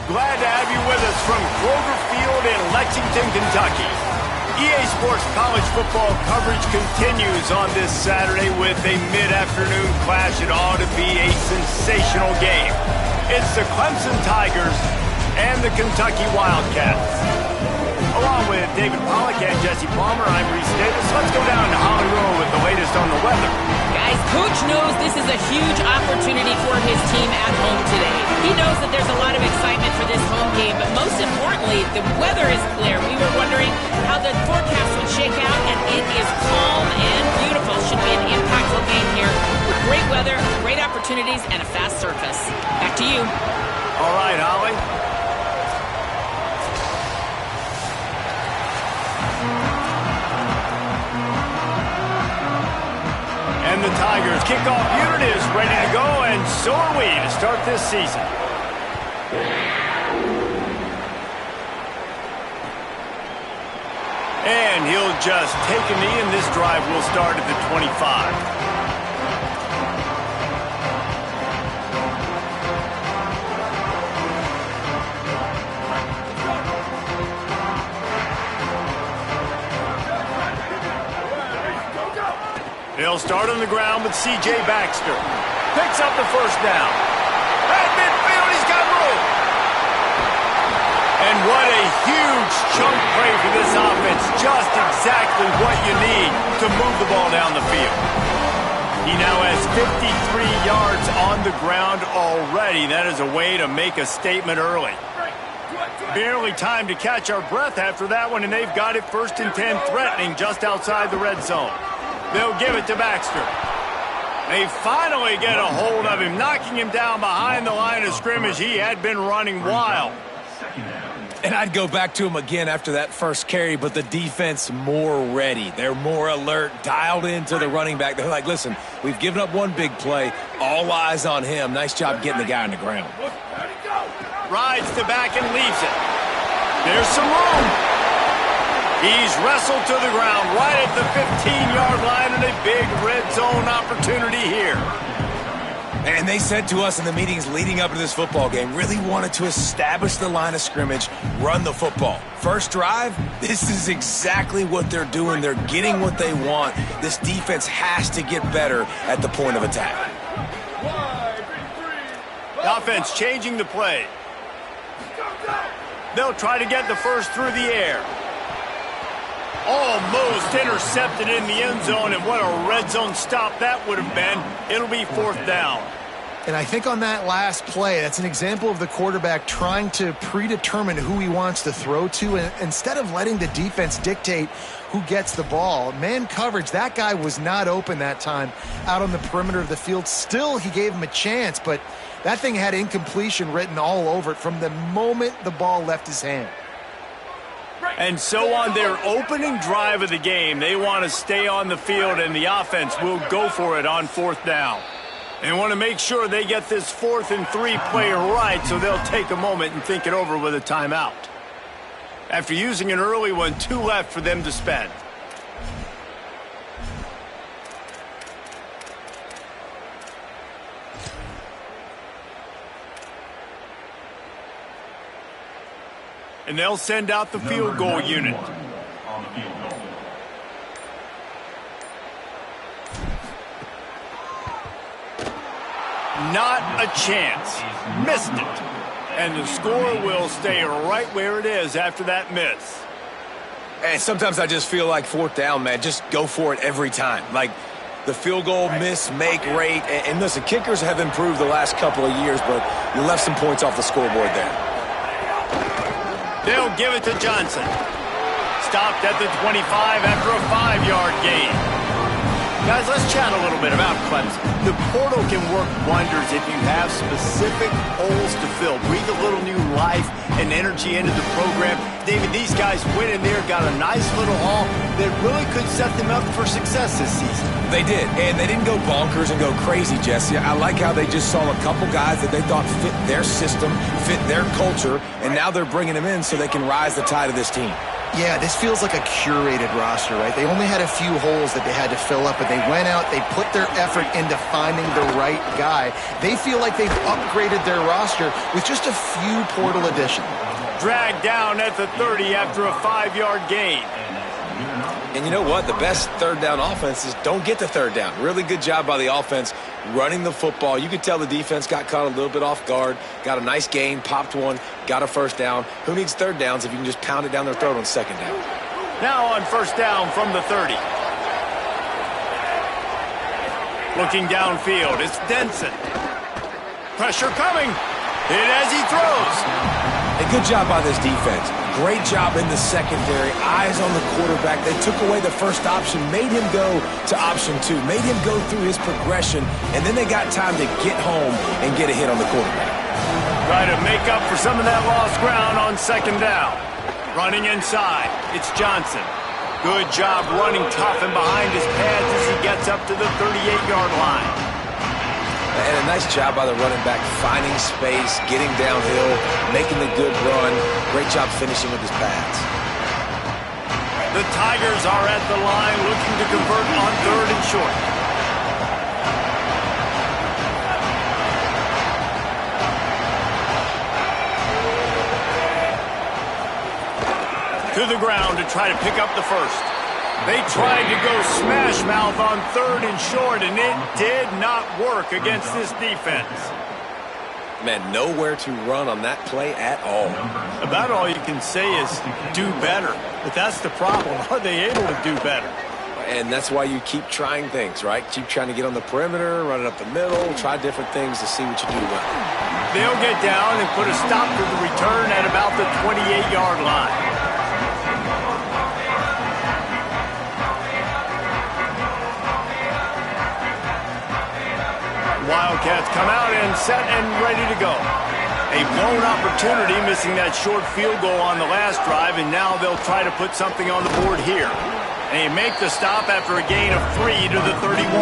Glad to have you with us from Kroger Field in Lexington, Kentucky. EA Sports college football coverage continues on this Saturday with a mid-afternoon clash. It ought to be a sensational game. It's the Clemson Tigers and the Kentucky Wildcats. Along with David Pollack and Jesse Palmer, I'm Reese Davis. Let's go down to Holly Rowe with the latest on the weather. Guys, Coach knows this is a huge opportunity for his team at home today. He knows that there's a lot of excitement for this home game, but most importantly, the weather is clear. We were wondering how the forecast would shake out, and it is calm and beautiful. Should be an impactful game here with great weather, great opportunities, and a fast surface. Back to you. All right, Holly. And the Tigers kickoff unit is ready to go, and so are we to start this season. And he'll just take a knee, and this drive will start at the 25. They'll start on the ground with C.J. Baxter. Picks up the first down. At midfield, he's got room. And what a huge chunk play for this offense. Just exactly what you need to move the ball down the field. He now has 53 yards on the ground already. That is a way to make a statement early. Barely time to catch our breath after that one, and they've got it 1st and 10, threatening just outside the red zone. They'll give it to Baxter. They finally get a hold of him, knocking him down behind the line of scrimmage. He had been running wild. And I'd go back to him again after that first carry, but the defense more ready. They're more alert, dialed into the running back. They're like, listen, we've given up one big play. All eyes on him. Nice job getting the guy on the ground. Rides the back and leaves it. There's some room. He's wrestled to the ground right at the 15-yard line, and a big red zone opportunity here. And they said to us in the meetings leading up to this football game, really wanted to establish the line of scrimmage, run the football. First drive, this is exactly what they're doing. They're getting what they want. This defense has to get better at the point of attack. The offense changing the play. They'll try to get the first through the air. Almost intercepted in the end zone, and what a red zone stop that would have been. It'll be 4th down. And I think on that last play, that's an example of the quarterback trying to predetermine who he wants to throw to, and instead of letting the defense dictate who gets the ball. Man coverage, that guy was not open that time out on the perimeter of the field. Still, he gave him a chance, but that thing had incompletion written all over it from the moment the ball left his hand. And so on their opening drive of the game, they want to stay on the field, and the offense will go for it on 4th down. They want to make sure they get this 4th and 3 play right, so they'll take a moment and think it over with a timeout. After using an early one, 2 left for them to spend. And they'll send out the field goal unit. Not a chance. Missed it. And the score will stay right where it is after that miss. And sometimes I just feel like 4th down, man. Just go for it every time. Like the field goal miss, make rate. And listen, kickers have improved the last couple of years, but you left some points off the scoreboard there. They'll give it to Johnson. Stopped at the 25 after a 5-yard gain. Guys, let's chat a little bit about Clemson. The portal can work wonders if you have specific holes to fill. Breathe a little new life and energy into the program. David, these guys went in there, got a nice little haul that really could set them up for success this season. They did, and they didn't go bonkers and go crazy, Jesse. I like how they just saw a couple guys that they thought fit their system, fit their culture, and now they're bringing them in so they can rise the tide of this team. Yeah, this feels like a curated roster, right? They only had a few holes that they had to fill up, but they went out, they put their effort into finding the right guy. They feel like they've upgraded their roster with just a few portal additions. Dragged down at the 30 after a 5-yard gain. And you know what? The best third down offenses don't get to third down. Really good job by the offense running the football. You could tell the defense got caught a little bit off guard, got a nice gain, popped one, got a first down. Who needs third downs if you can just pound it down their throat on second down? Now on first down from the 30. Looking downfield, it's Denson. Pressure coming. Hit as he throws. A good job by this defense. Great job in the secondary. Eyes on the quarterback. They took away the first option, made him go to option 2, made him go through his progression, and then they got time to get home and get a hit on the quarterback. Try to make up for some of that lost ground on second down. Running inside, it's Johnson. Good job running tough and behind his pads as he gets up to the 38-yard line. And a nice job by the running back, finding space, getting downhill, making the good run. Great job finishing with his pads. The Tigers are at the line looking to convert on 3rd and short. To the ground to try to pick up the first. They tried to go smash mouth on 3rd and short, and it did not work against this defense. Man, nowhere to run on that play at all. About all you can say is do better. But that's the problem. Are they able to do better? And that's why you keep trying things, right? Keep trying to get on the perimeter, run it up the middle, try different things to see what you do well. They'll get down and put a stop to the return at about the 28-yard line. Wildcats come out and set and ready to go. A blown opportunity, missing that short field goal on the last drive, and now they'll try to put something on the board here. And they make the stop after a gain of 3 to the 31.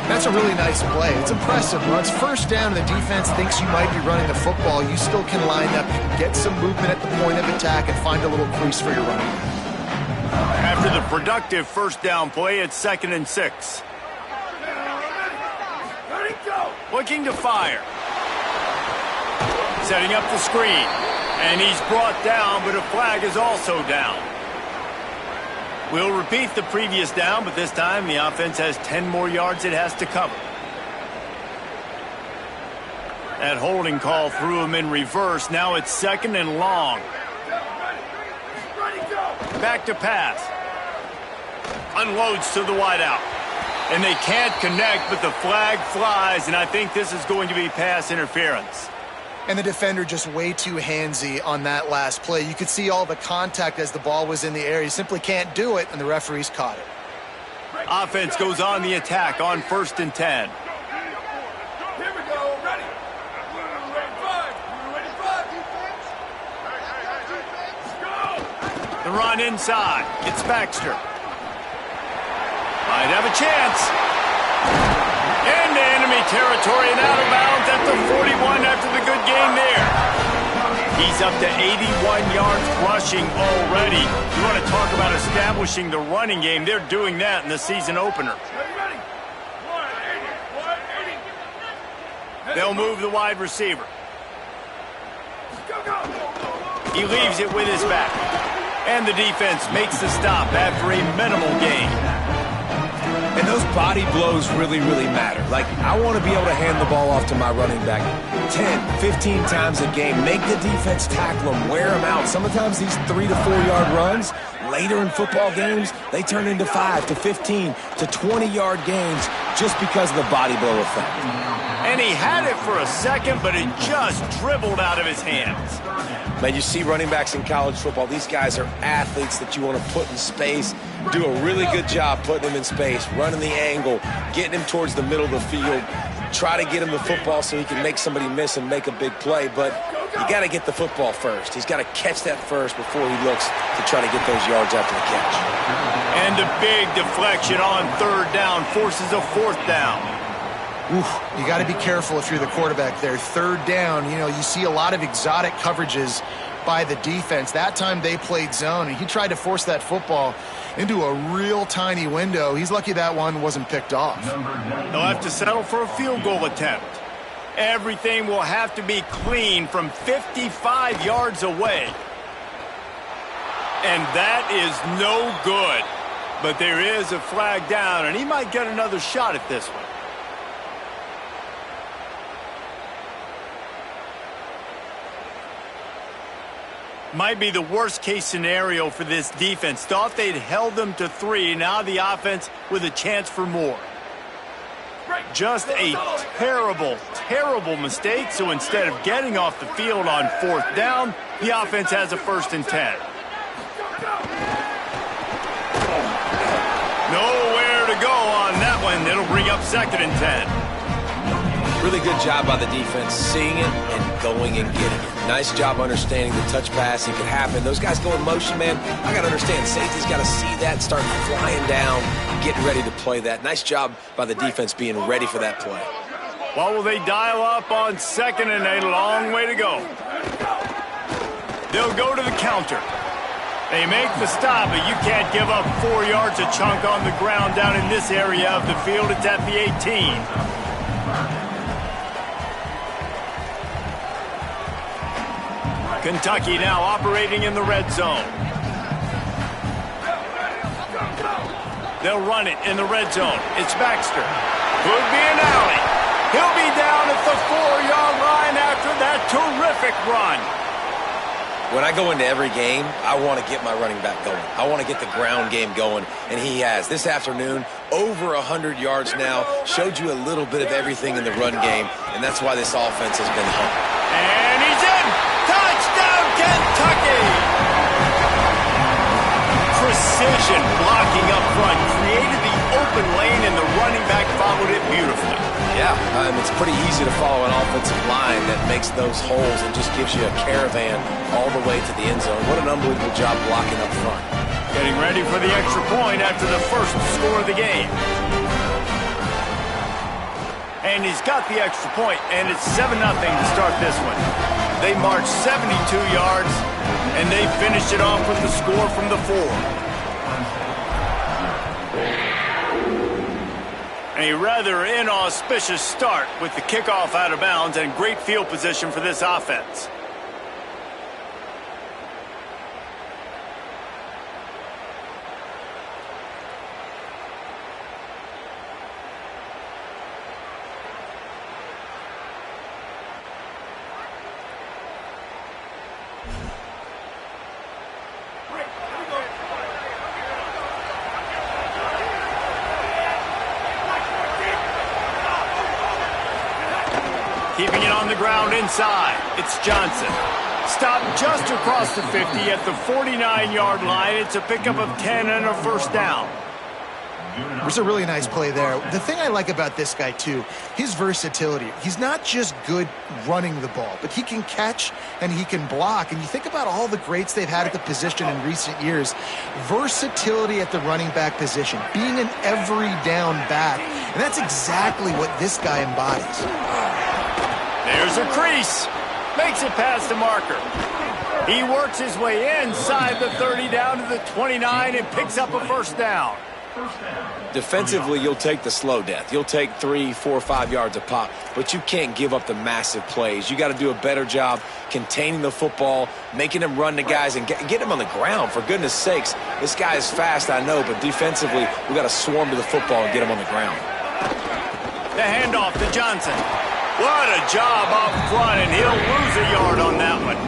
That's a really nice play. It's impressive. When it's first down and the defense thinks you might be running the football, you still can line up, get some movement at the point of attack, and find a little crease for your running. After the productive first down play, it's 2nd and 6. Looking to fire. Setting up the screen. And he's brought down, but a flag is also down. We'll repeat the previous down, but this time the offense has 10 more yards it has to cover. That holding call threw him in reverse. Now it's 2nd and long. Back to pass. Unloads to the wideout. And they can't connect, but the flag flies, and I think this is going to be pass interference. And the defender just way too handsy on that last play. You could see all the contact as the ball was in the air. He simply can't do it, and the referees caught it. Offense goes on the attack on 1st and 10. Here we go, ready. The run inside. It's Baxter. Might have a chance. Into enemy territory and out of bounds at the 41 after the good game there. He's up to 81 yards rushing already. You want to talk about establishing the running game. They're doing that in the season opener. They'll move the wide receiver. He leaves it with his back. And the defense makes the stop after a minimal gain. And those body blows really, really matter. Like, I want to be able to hand the ball off to my running back 10, 15 times a game. Make the defense tackle them, wear them out. Sometimes these 3 to 4 yard runs, later in football games, they turn into 5 to 15 to 20-yard gains just because of the body blow effect. And he had it for a second, but it just dribbled out of his hands. Man, you see running backs in college football, these guys are athletes that you want to put in space, do a really good job putting them in space, running the angle, getting him towards the middle of the field, try to get him the football so he can make somebody miss and make a big play, but you got to get the football first. He's got to catch that first before he looks to try to get those yards after the catch. And a big deflection on 3rd down forces a 4th down. Oof, you got to be careful if you're the quarterback there. 3rd down, you know, you see a lot of exotic coverages by the defense. That time they played zone, and he tried to force that football into a real tiny window. He's lucky that one wasn't picked off. They'll have to settle for a field goal attempt. Everything will have to be clean from 55 yards away. And that is no good. But there is a flag down, and he might get another shot at this one. Might be the worst-case scenario for this defense. Thought they'd held them to 3. Now the offense with a chance for more. Just a terrible, terrible mistake. So instead of getting off the field on 4th down, the offense has a 1st and 10. Nowhere to go on that one. It'll bring up 2nd and 10. Really good job by the defense, seeing it and going and getting it. Nice job understanding the touch passing could happen. Those guys go in motion, man. I got to understand, safety's got to see that, start flying down, getting ready to play that. Nice job by the defense being ready for that play. Well, will they dial up on 2nd and a long way to go? They'll go to the counter. They make the stop, but you can't give up 4 yards a chunk on the ground down in this area of the field. It's at the 18. Kentucky now operating in the red zone. They'll run it in the red zone. It's Baxter. Could be an alley. He'll be down at the 4-yard line after that terrific run. When I go into every game, I want to get my running back going. I want to get the ground game going, and he has. This afternoon, over 100 yards now, showed you a little bit of everything in the run game, and that's why this offense has been hung. And he's in! Touchdown, Kentucky! Precision blocking up front created the open lane, and the running back followed it beautifully. Yeah, it's pretty easy to follow an offensive line that makes those holes and just gives you a caravan all the way to the end zone. What an unbelievable job blocking up front. Getting ready for the extra point after the first score of the game. And he's got the extra point, and it's 7-0 to start this one. They marched 72 yards, and they finished it off with the score from the 4. A rather inauspicious start with the kickoff out of bounds and great field position for this offense. Keeping it on the ground inside. It's Johnson. Stopped just across the 50 at the 49-yard line. It's a pickup of 10 and a 1st down. There's a really nice play there. The thing I like about this guy, too, his versatility. He's not just good running the ball, but he can catch and he can block. And you think about all the greats they've had at the position in recent years. Versatility at the running back position, being an every down back. And that's exactly what this guy embodies. There's a crease. Makes it past the marker. He works his way inside the 30 down to the 29 and picks up a 1st down. Defensively, you'll take the slow death. You'll take 3, 4, 5 yards a pop, but you can't give up the massive plays. You got to do a better job containing the football, making him run the guys, and get him on the ground, for goodness sakes. This guy is fast, I know, but defensively, we got to swarm to the football and get him on the ground. The handoff to Johnson. What a job up front, and he'll lose a yard on that one.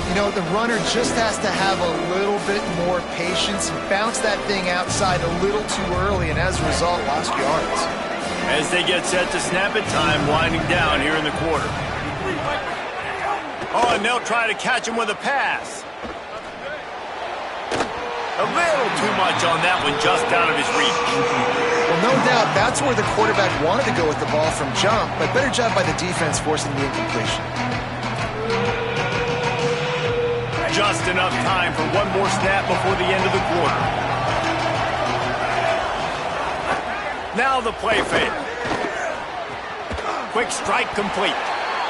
You know, the runner just has to have a little bit more patience and bounce that thing outside a little too early, and as a result, lost yards. As they get set to snap it, time winding down here in the quarter. Oh, and they'll try to catch him with a pass. A little too much on that one, just out of his reach. Well, no doubt that's where the quarterback wanted to go with the ball from jump, but better job by the defense forcing the incompletion. Just enough time for one more snap before the end of the quarter. Now the play fake. Quick strike complete.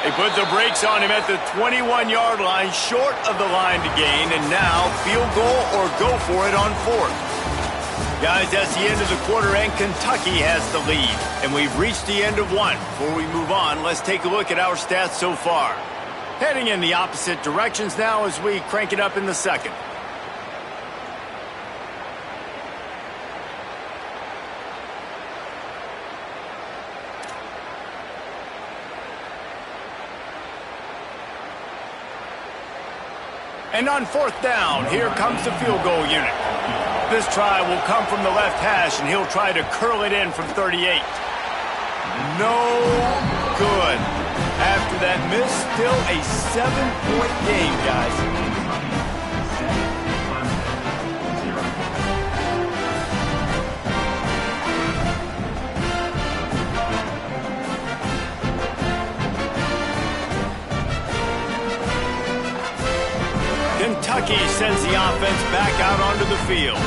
They put the brakes on him at the 21-yard line, short of the line to gain, and now field goal or go for it on 4th. Guys, that's the end of the quarter, and Kentucky has the lead. And we've reached the end of 1. Before we move on, let's take a look at our stats so far. Heading in the opposite directions now as we crank it up in the 2nd. And on 4th down, here comes the field goal unit. This try will come from the left hash, and he'll try to curl it in from 38. No good. After that miss, still a 7-point game, guys. Kentucky sends the offense back out onto the field.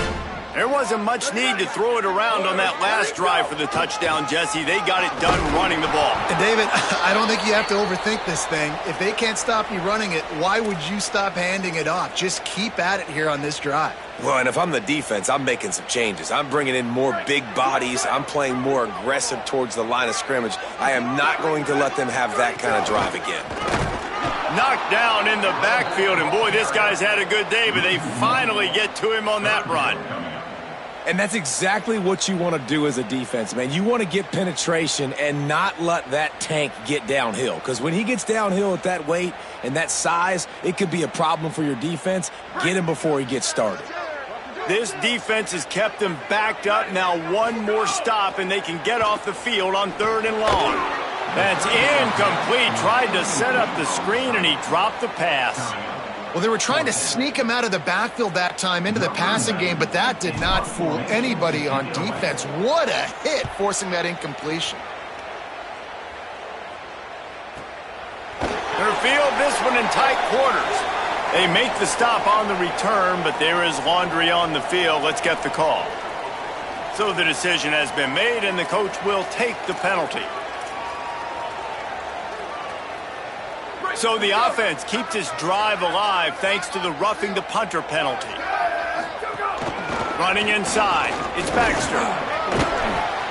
There wasn't much need to throw it around on that last drive for the touchdown, Jesse. They got it done running the ball. And David, I don't think you have to overthink this thing. If they can't stop you running it, why would you stop handing it off? Just keep at it here on this drive. Well, and if I'm the defense, I'm making some changes. I'm bringing in more big bodies. I'm playing more aggressive towards the line of scrimmage. I am not going to let them have that kind of drive again. Knocked down in the backfield, and boy, this guy's had a good day, but they finally get to him on that run. And that's exactly what you want to do as a defense, man. You want to get penetration and not let that tank get downhill. Because when he gets downhill at that weight and that size, it could be a problem for your defense. Get him before he gets started. This defense has kept them backed up. Now one more stop, and they can get off the field on 3rd and long. That's incomplete. Tried to set up the screen, and he dropped the pass. Well, they were trying to sneak him out of the backfield that time into the passing game, but that did not fool anybody on defense. What a hit, forcing that incompletion. Their field, this one in tight quarters. They make the stop on the return, but there is laundry on the field. Let's get the call. So the decision has been made, and the coach will take the penalty. So the offense keeps this drive alive thanks to the roughing the punter penalty. Running inside, it's Baxter.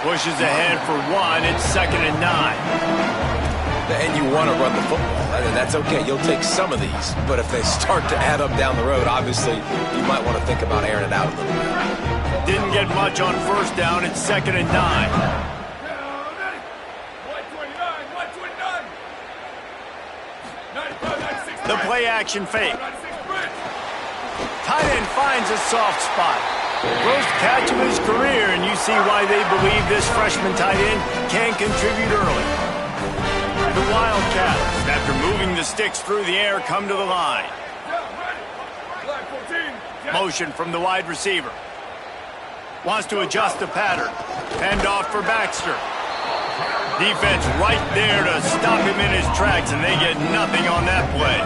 Pushes ahead for 1, it's 2nd and 9. And you want to run the football, and that's okay. You'll take some of these, but if they start to add up down the road, obviously you might want to think about airing it out a little bit. Didn't get much on 1st down, it's 2nd and 9. The play-action fake. Tight end finds a soft spot. First catch of his career, and you see why they believe this freshman tight end can contribute early. The Wildcats, after moving the sticks through the air, come to the line. Motion from the wide receiver. Wants to adjust the pattern. Hand off for Baxter. Defense right there to stop him in his tracks, and they get nothing on that play.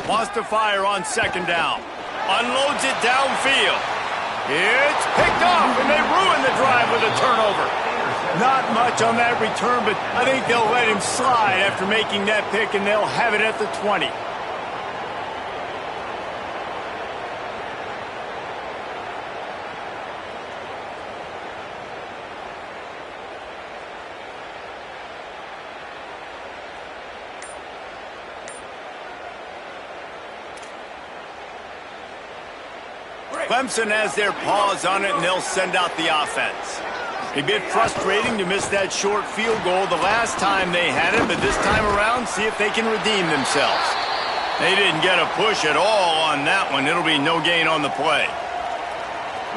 Wants to fire on 2nd down. Unloads it downfield. It's picked off, and they ruin the drive with a turnover. Not much on that return, but I think they'll let him slide after making that pick, and they'll have it at the 20. Clemson has their paws on it, and they'll send out the offense. A bit frustrating to miss that short field goal the last time they had it, but this time around, see if they can redeem themselves. They didn't get a push at all on that one. It'll be no gain on the play.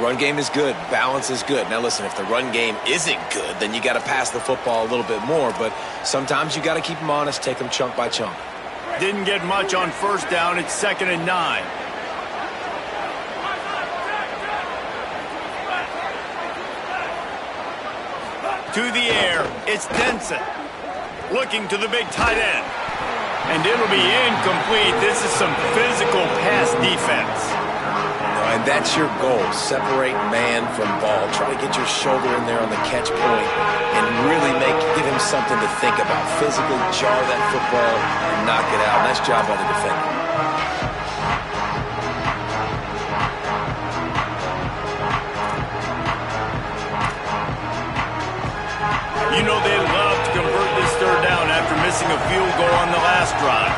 Run game is good. Balance is good. Now, listen, if the run game isn't good, then you got to pass the football a little bit more, but sometimes you got to keep them honest, take them chunk by chunk. Didn't get much on 1st down. It's 2nd and 9. To the air, it's Denson. Looking to the big tight end. And it'll be incomplete. This is some physical pass defense. And that's your goal. Separate man from ball. Try to get your shoulder in there on the catch point and really give him something to think about. Physically jar that football and knock it out. Nice job by the defender. You know they'd love to convert this third down after missing a field goal on the last drive.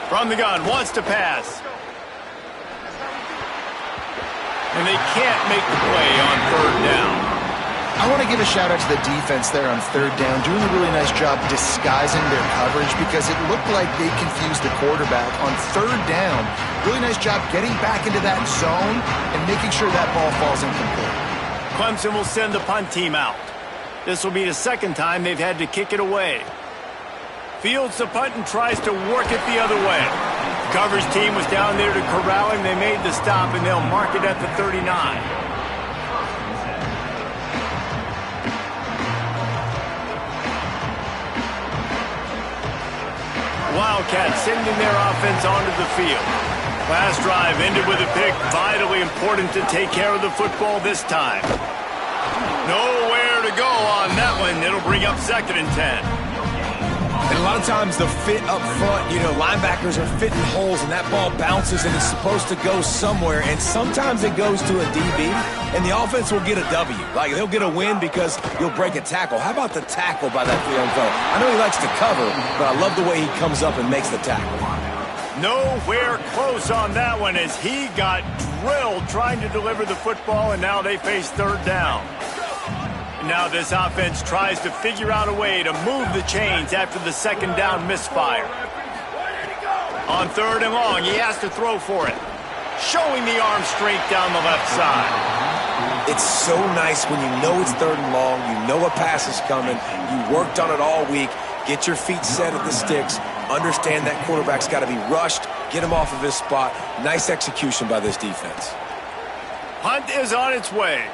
From the gun, wants to pass. And they can't make the play on third down. I want to give a shout out to the defense there on third down, doing a really nice job disguising their coverage because it looked like they confused the quarterback on third down. Really nice job getting back into that zone and making sure that ball falls incomplete. Clemson will send the punt team out. This will be the second time they've had to kick it away. Fields the punt and tries to work it the other way. The coverage team was down there to corral him. They made the stop, and they'll mark it at the 39. Wildcats sending their offense onto the field. Last drive ended with a pick. Vitally important to take care of the football this time. Nowhere to go on that one. It'll bring up 2nd and 10. And a lot of times the fit up front, linebackers are fitting holes and that ball bounces and it's supposed to go somewhere. And sometimes it goes to a DB and the offense will get a W. Like they'll get a win because you'll break a tackle. How about the tackle by that young fellow? I know he likes to cover, but I love the way he comes up and makes the tackle. Nowhere close on that one as he got drilled trying to deliver the football, and now they face third down. Now this offense tries to figure out a way to move the chains after the 2nd down misfire. On 3rd and long, he has to throw for it. Showing the arm strength down the left side. It's so nice when you know it's 3rd and long, you know a pass is coming, you worked on it all week, get your feet set at the sticks, understand that quarterback's got to be rushed, get him off of his spot. Nice execution by this defense. Punt is on its way.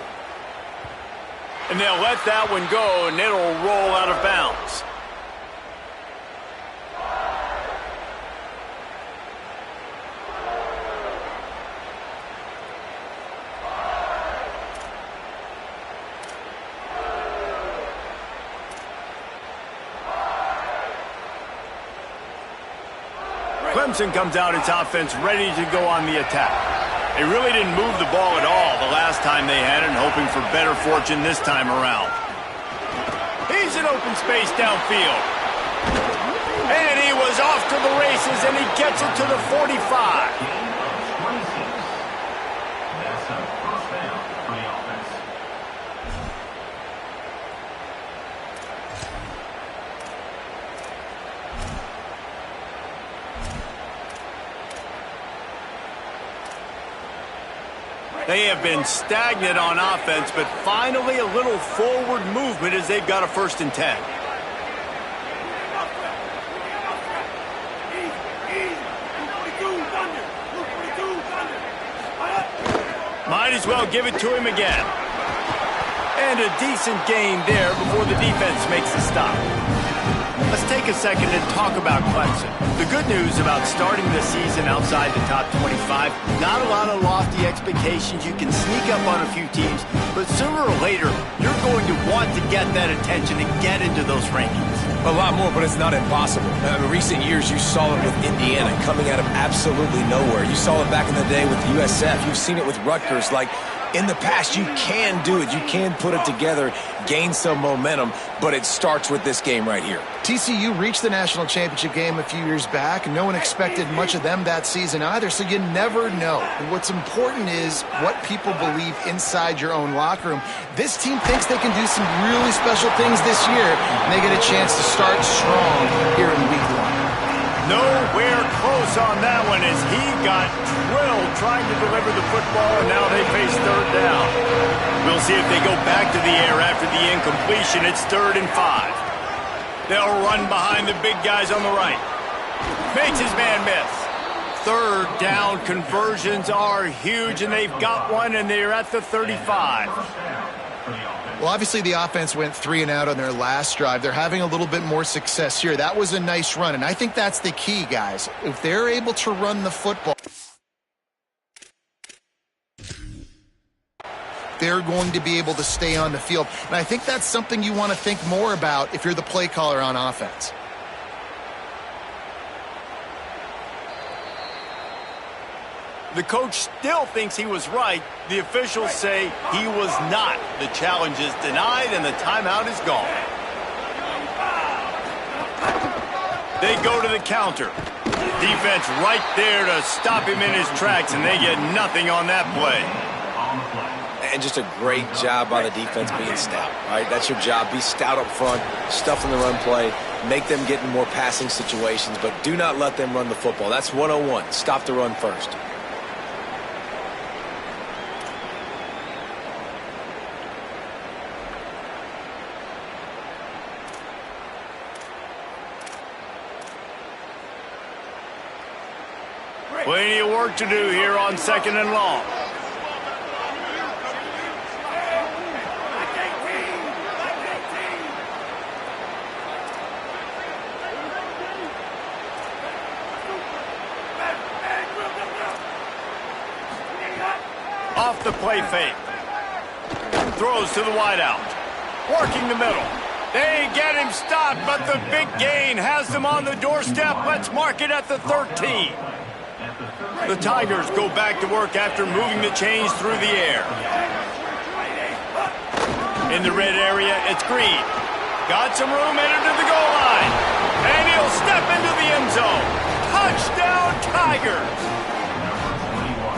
And they'll let that one go, and it'll roll out of bounds. Clemson comes out its offense ready to go on the attack. They really didn't move the ball at all the last time they had it, and hoping for better fortune this time around. He's in open space downfield. And he was off to the races, and he gets it to the 45. They have been stagnant on offense, but finally a little forward movement as they've got a 1st and 10. Might as well give it to him again. And a decent gain there before the defense makes the stop. Let's take a second and talk about Clemson. The good news about starting the season outside the top 25, not a lot of lofty expectations. You can sneak up on a few teams, but sooner or later, you're going to want to get that attention and get into those rankings. A lot more, but it's not impossible. In recent years, you saw it with Indiana coming out of absolutely nowhere. You saw it back in the day with USF. You've seen it with Rutgers. Like, in the past, you can do it. You can put it together, gain some momentum, but it starts with this game right here. TCU reached the national championship game a few years back. No one expected much of them that season either, so you never know. And what's important is what people believe inside your own locker room. This team thinks they can do some really special things this year, and they get a chance to start strong here in week 1. Nowhere close on that one as he got drilled trying to deliver the football, and now they face third down. We'll see if they go back to the air after the incompletion. It's 3rd and 5. They'll run behind the big guys on the right. Makes his man miss. Third down conversions are huge, and they've got one, and they're at the 35. Well, obviously the offense went 3 and out on their last drive. They're having a little bit more success here. That was a nice run, and I think that's the key, guys. If they're able to run the football, they're going to be able to stay on the field. And I think that's something you want to think more about if you're the play caller on offense. The coach still thinks he was right. The officials say he was not. The challenge is denied, and the timeout is gone. They go to the counter. Defense right there to stop him in his tracks, and they get nothing on that play. And just a great job by the defense being stout, right? That's your job. Be stout up front, stuff in the run play, make them get in more passing situations, but do not let them run the football. That's 101. Stop the run first. Plenty of work to do here on 2nd and long. Off the play fake. Throws to the wideout. Working the middle. They get him stopped, but the big gain has them on the doorstep. Let's mark it at the 13. The Tigers go back to work after moving the chains through the air. In the red area, it's Green. Got some room, headed to the goal line. And he'll step into the end zone. Touchdown, Tigers!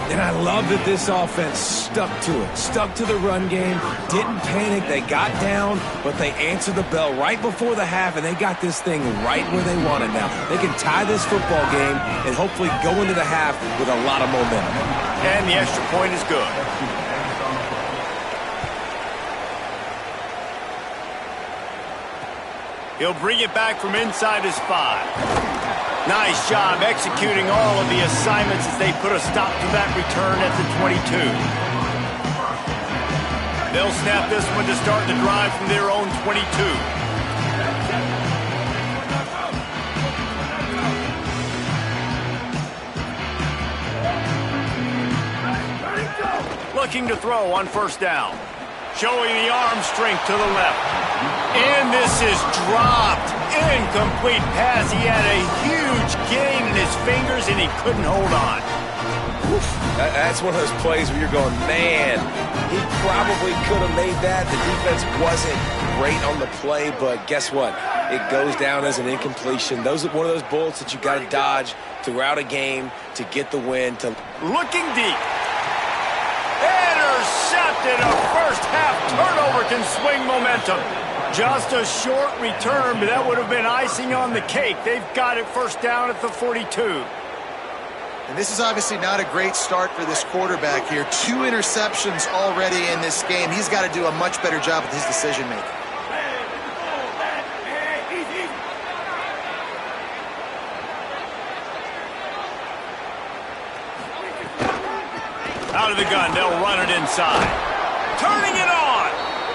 And I love that this offense stuck to it, stuck to the run game, didn't panic. They got down, but they answered the bell right before the half, and they got this thing right where they want it now. They can tie this football game and hopefully go into the half with a lot of momentum. And the extra point is good. He'll bring it back from inside his 5. Nice job executing all of the assignments as they put a stop to that return at the 22. They'll snap this one to start the drive from their own 22. Looking to throw on 1st down. Showing the arm strength to the left. And this is dropped. Incomplete pass. He had a huge gain in his fingers, and he couldn't hold on. That's one of those plays where you're going, man, he probably could have made that. The defense wasn't great on the play, but guess what? It goes down as an incompletion. Those are one of those bullets that you got to dodge throughout a game to get the win. Looking deep. Intercepted. A first-half turnover can swing momentum. Just a short return, but that would have been icing on the cake. They've got it 1st down at the 42. And this is obviously not a great start for this quarterback here. 2 interceptions already in this game. He's got to do a much better job with his decision-making. Out of the gun, they'll run it inside. Turning it on.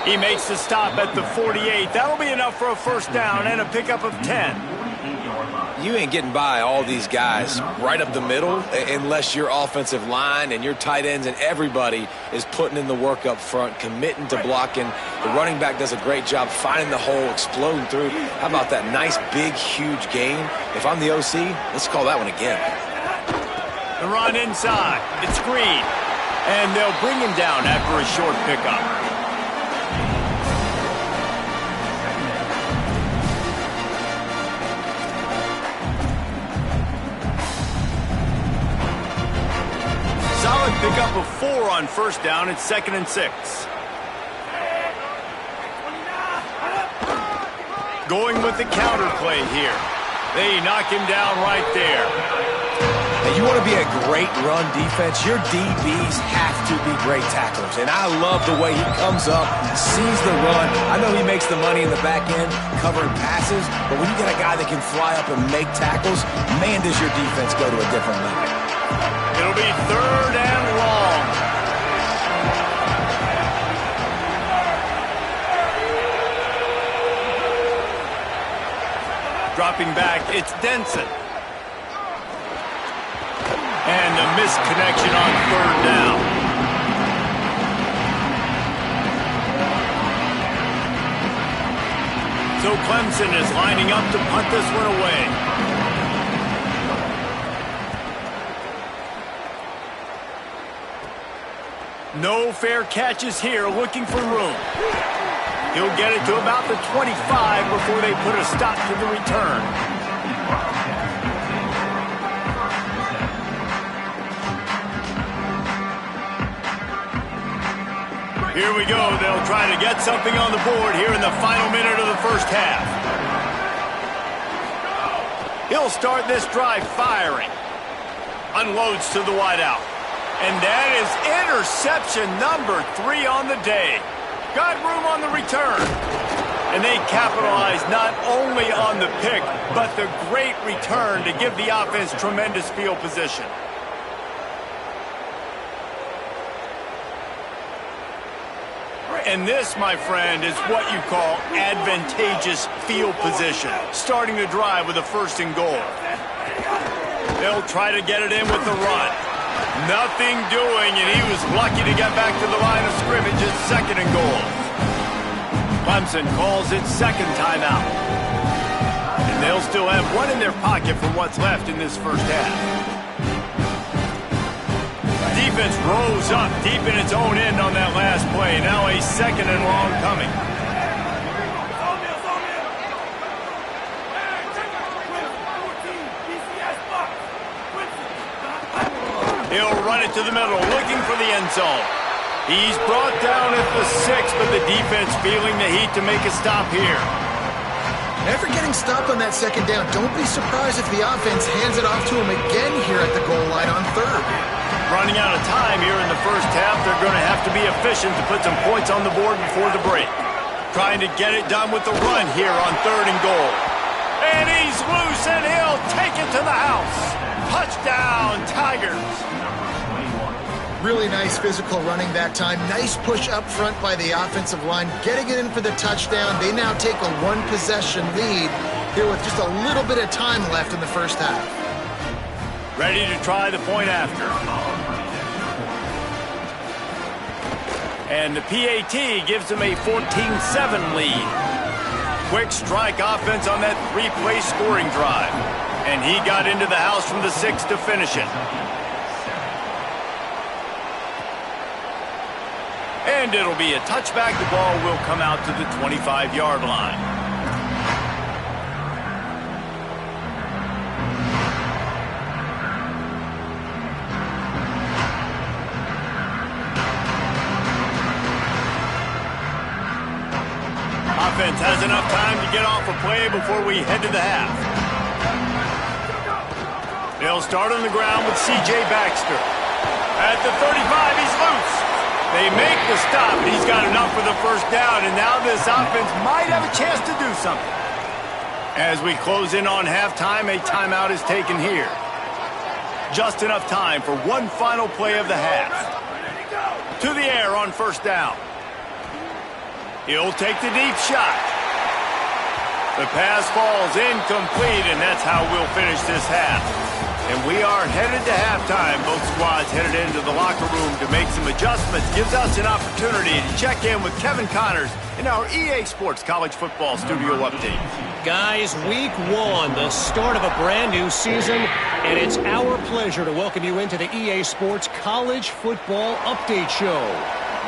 He makes the stop at the 48. That'll be enough for a 1st down and a pickup of 10. You ain't getting by all these guys right up the middle unless your offensive line and your tight ends and everybody is putting in the work up front, committing to blocking. The running back does a great job finding the hole, exploding through. How about that nice, big, huge gain? If I'm the OC, let's call that one again. The run inside. It's Green. And they'll bring him down after a short pickup. Solid pickup of 4 on 1st down. It's 2nd and 6. Going with the counter play here. They knock him down right there. And you want to be a great run defense, your DBs have to be great tacklers. And I love the way he comes up, sees the run. I know he makes the money in the back end covering passes, but when you get a guy that can fly up and make tackles, man, does your defense go to a different level. It'll be 3rd and long. Dropping back, it's Denson. And a misconnection on 3rd down. So Clemson is lining up to punt this one away. No fair catches here, looking for room. He'll get it to about the 25 before they put a stop to the return. Here we go. They'll try to get something on the board here in the final minute of the first half. He'll start this drive firing. Unloads to the wideout. And that is interception number 3 on the day. Got room on the return. And they capitalize not only on the pick, but the great return to give the offense tremendous field position. And this, my friend, is what you call advantageous field position. Starting the drive with a 1st and goal. They'll try to get it in with the run. Nothing doing, and he was lucky to get back to the line of scrimmage at 2nd and goal. Clemson calls it 2nd timeout. And they'll still have one in their pocket for what's left in this first half. Defense rose up deep in its own end on that last play. Now a 2nd and long coming. He'll run it to the middle, looking for the end zone. He's brought down at the 6, but the defense feeling the heat to make a stop here. After getting stopped on that 2nd down, don't be surprised if the offense hands it off to him again here at the goal line on 3rd. Running out of time here in the first half, they're going to have to be efficient to put some points on the board before the break. Trying to get it done with the run here on 3rd and goal. And he's loose, and he'll take it to the house. Touchdown, Tigers. Really nice physical running that time. Nice push up front by the offensive line, getting it in for the touchdown. They now take a 1-possession lead here with just a little bit of time left in the first half. Ready to try the point after. And the PAT gives them a 14-7 lead. Quick strike offense on that 3-play scoring drive. And he got into the house from the 6 to finish it. And it'll be a touchback. The ball will come out to the 25-yard line. Offense has enough time to get off a play before we head to the half. They'll start on the ground with C.J. Baxter. At the 35, he's loose. They make the stop, and he's got enough for the first down, and now this offense might have a chance to do something. As we close in on halftime, a timeout is taken here. Just enough time for one final play of the half. To the air on 1st down. He'll take the deep shot. The pass falls incomplete, and that's how we'll finish this half. And we are headed to halftime. Both squads headed into the locker room to make some adjustments. Gives us an opportunity to check in with Kevin Connors in our EA Sports College Football Studio Update. Guys, week 1, the start of a brand new season, and it's our pleasure to welcome you into the EA Sports College Football Update Show.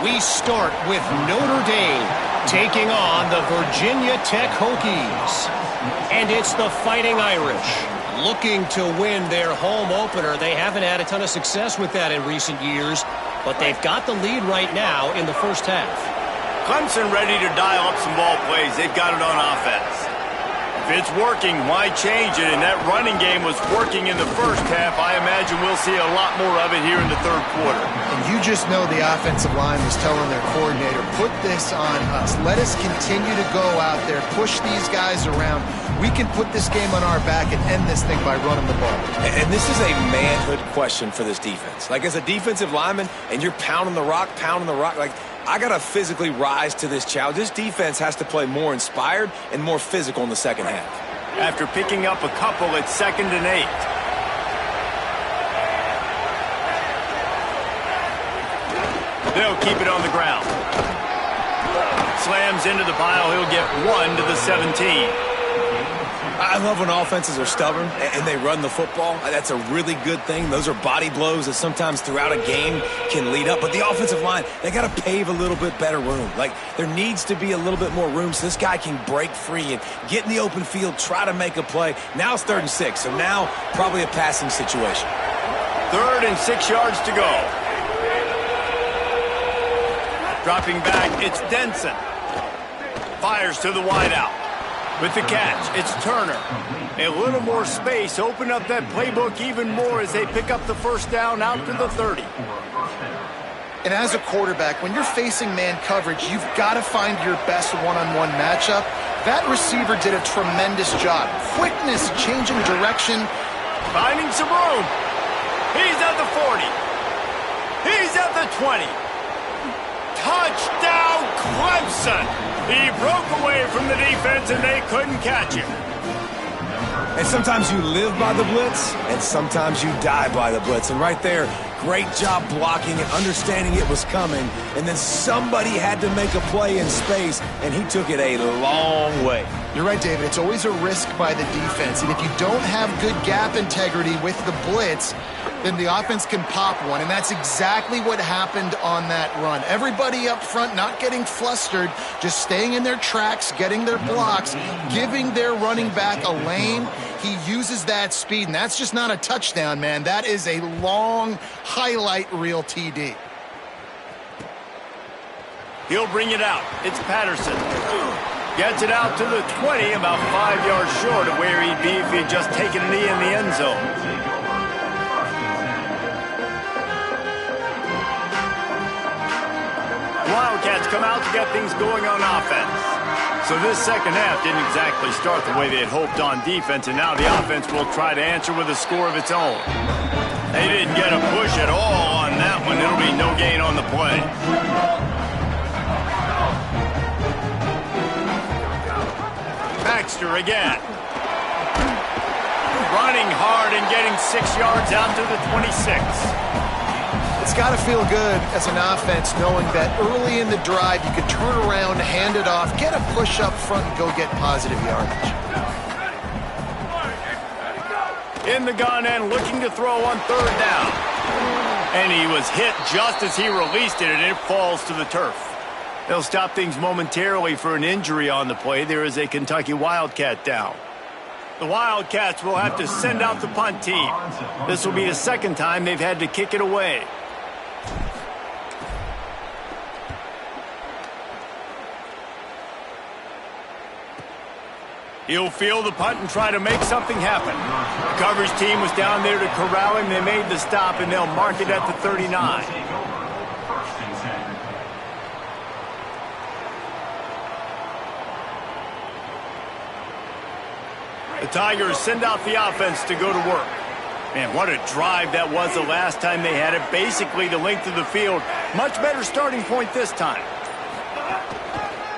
We start with Notre Dame taking on the Virginia Tech Hokies. And it's the Fighting Irish looking to win their home opener. They haven't had a ton of success with that in recent years, but they've got the lead right now in the first half. Clemson ready to dial up some ball plays. They've got it on offense. If it's working, why change it? And that running game was working in the first half. I imagine we'll see a lot more of it here in the third quarter. And you just know the offensive line was telling their coordinator, put this on us. Let us continue to go out there, push these guys around. We can put this game on our back and end this thing by running the ball. And this is a manhood question for this defense. Like, as a defensive lineman, and you're pounding the rock, like, I got to physically rise to this challenge. This defense has to play more inspired and more physical in the second half. After picking up a couple, it's 2nd and 8. They'll keep it on the ground. Slams into the pile. He'll get 1 to the 17. I love when offenses are stubborn and they run the football. That's a really good thing. Those are body blows that sometimes throughout a game can lead up. But the offensive line, they got to pave a little bit better room. Like, there needs to be a little bit more room so this guy can break free and get in the open field, try to make a play. Now it's 3rd and 6, so now probably a passing situation. 3rd and 6 yards to go. Dropping back, it's Denson. Fires to the wideout. With the catch, it's Turner. A little more space. Open up that playbook even more as they pick up the first down out to the 30. And as a quarterback, when you're facing man coverage, you've got to find your best one-on-one matchup. That receiver did a tremendous job. Quickness, changing direction. Finding some room. He's at the 40. He's at the 20. Touchdown, Clemson! He broke away from the defense, and they couldn't catch him. And sometimes you live by the blitz, and sometimes you die by the blitz. And right there, great job blocking and understanding it was coming. And then somebody had to make a play in space, and he took it a long way. You're right, David. It's always a risk by the defense. And if you don't have good gap integrity with the blitz, then the offense can pop one, and that's exactly what happened on that run. Everybody up front not getting flustered, just staying in their tracks, getting their blocks, giving their running back a lane. He uses that speed, and that's just not a touchdown, man. That is a long highlight reel TD. He'll bring it out. It's Patterson. Gets it out to the 20, about 5 yards short of where he'd be if he had just taken a knee in the end zone. Wildcats come out to get things going on offense. So this second half didn't exactly start the way they had hoped on defense, and now the offense will try to answer with a score of its own. They didn't get a push at all on that one. It'll be no gain on the play. Baxter again. Running hard and getting 6 yards out to the 26. It's got to feel good as an offense knowing that early in the drive you can turn around, hand it off, get a push up front, and go get positive yardage. In the gun and looking to throw on 3rd down. And he was hit just as he released it, and it falls to the turf. They'll stop things momentarily for an injury on the play. There is a Kentucky Wildcat down. The Wildcats will have to send out the punt team. This will be the second time they've had to kick it away. He'll field the punt and try to make something happen. The coverage team was down there to corral him. They made the stop, and they'll mark it at the 39. The Tigers send out the offense to go to work. Man, what a drive that was the last time they had it. Basically the length of the field. Much better starting point this time.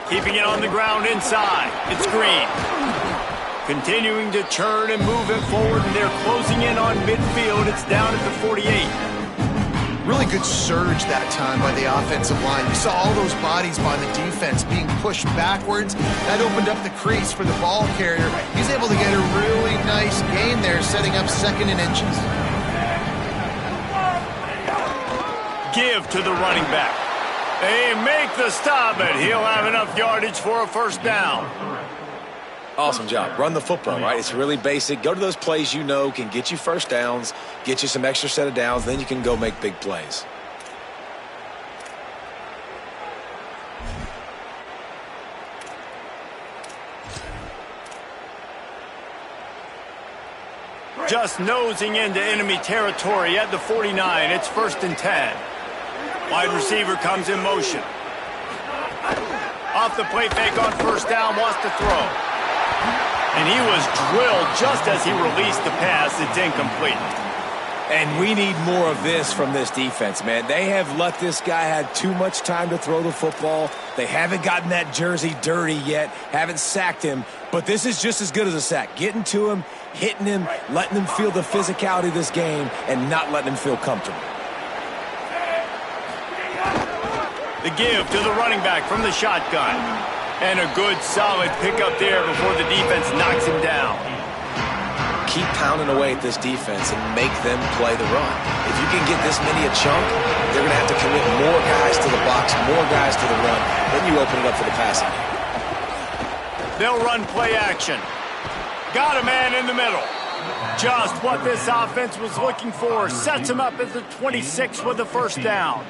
Keeping it on the ground inside. It's Green. Continuing to churn and move it forward, and they're closing in on midfield. It's down at the 48. Really good surge that time by the offensive line. You saw all those bodies by the defense being pushed backwards. That opened up the crease for the ball carrier. He's able to get a really nice gain there, setting up 2nd and inches. Give to the running back. They make the stop, and he'll have enough yardage for a first down. Awesome job. Run the football, right? It's really basic. Go to those plays you know can get you first downs, get you some extra set of downs, then you can go make big plays. Just nosing into enemy territory at the 49. It's 1st and 10. Wide receiver comes in motion. Off the play fake on 1st down, wants to throw. And he was drilled just as he released the pass. It's incomplete. And we need more of this from this defense, man. They have let this guy have too much time to throw the football. They haven't gotten that jersey dirty yet, haven't sacked him. But this is just as good as a sack. Getting to him, hitting him, letting him feel the physicality of this game, and not letting him feel comfortable. The give to the running back from the shotgun. And a good, solid pickup there before the defense knocks him down. Keep pounding away at this defense and make them play the run. If you can get this many a chunk, they're going to have to commit more guys to the box, more guys to the run. Then you open it up for the passing game. They'll run play action. Got a man in the middle. Just what this offense was looking for. Sets him up at the 26 with the 1st down.